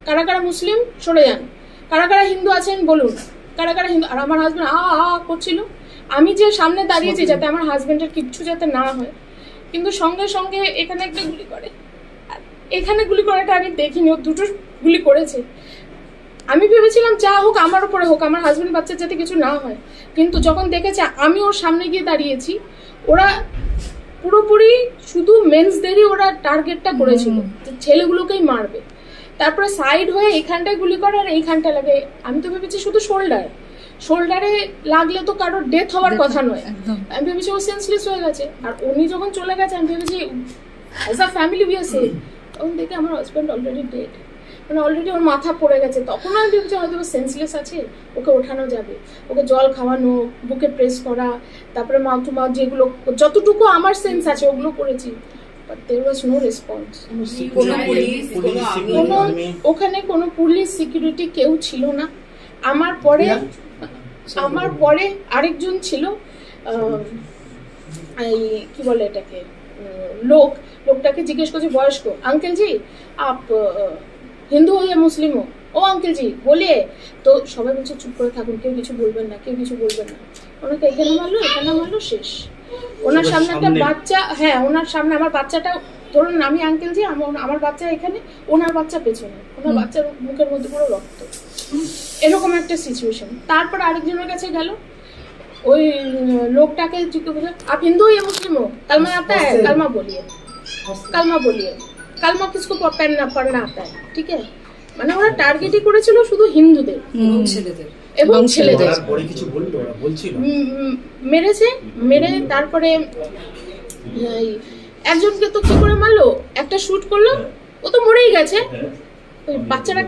কারা কারা মুসলিম সরে যান, কারা কারা হিন্দু আছেন বলুন, কারা কারা হিন্দু। আর আমার হাজবেন্ড করছিল, আমি যে সামনে দাঁড়িয়েছি যাতে আমার হাজবেন্ডের কিচ্ছু যাতে না হয়, কিন্তু সঙ্গে সঙ্গে এখানে একটা গুলি করে। এখানে গুলি করাটা আমি দেখিনি, ও দুটো গুলি করেছে। আমি ভেবেছিলাম যা হোক আমার উপরে হোক, আমার হাজবেন্ড বাচ্চার যাতে কিছু না হয়, কিন্তু যখন দেখেছে আমি ওর সামনে গিয়ে দাঁড়িয়েছি, ওরা পুরোপুরি শুধু মেন্সদেরই ওরা টার্গেটটা করেছিল, ছেলেগুলোকেই মারবে। তারপরে সাইড হয়ে এখানটায় গুলি করে আর এইখানটা লাগে। আমি তো ভেবেছি শুধু শোল্ডারে লাগলে তো কারোর ডেথ হওয়ার কথা নয়, আমি ভেবেছি ও সেন্সলেস হয়ে গেছে। আর উনি যখন চলে গেছে আমি ভেবেছি as a family we are safe. তখন দেখে আমার হাজব্যান্ড অলরেডি ডেড, মানে অলরেডি ওর মাথা পড়ে গেছে। তখন আমি ভেবেছি হয়তো সেন্সলেস আছে, ওকে ওঠানো যাবে, ওকে জল খাওয়ানো, বুকে প্রেস করা, তারপরে মাউথ টু মাউথ যেগুলো যতটুকু আমার সেন্স আছে ওগুলো করেছি। There was no response. ওখানে কোনো পুলিশ সিকিউরিটি কেউ ছিল না। আমার পরে আরেকজন ছিল, কি বলে এটাকে, লোকটাকে জিজ্ঞেস করছে বয়স্ক, আঙ্কেল জি আপ হিন্দু হো ইয়া মুসলিম হো? ও আঙ্কেল জি বলিয়ে। তো সবাই বলছে চুপ করে থাকুন, কেউ কিছু বলবেন না, কেউ কিছু বলবেন না। ওনাকে এখানে মারলো শেষ। ওনার সামনে একটা বাচ্চা, হ্যাঁ ওনার সামনে আমার বাচ্চাটা, ধরুন আমি আঙ্কেল জি, আমার বাচ্চা এখানে, ওনার বাচ্চা পেছনে, ওনার বাচ্চার মুখের মধ্যে পুরো রক্ত, এরকম একটা সিচুয়েশন। তারপর আরেকজনের কাছে গেল, ওই লোকটাকে জিজ্ঞেস, আপ হিন্দু या मुस्लिम हो? कलमा आता है? कलमा बोलिए। कलमा किसको पढ़ना आता है? ठीक है, মানে ওরা টার্গেটই করেছিল শুধু হিন্দুদের এবং ছেলেদের। মেরে তারপরে একজনকে তো কি করে মারলো, একটা শুট করলো, ও তো মরেই গেছে। ওই বাচ্চারা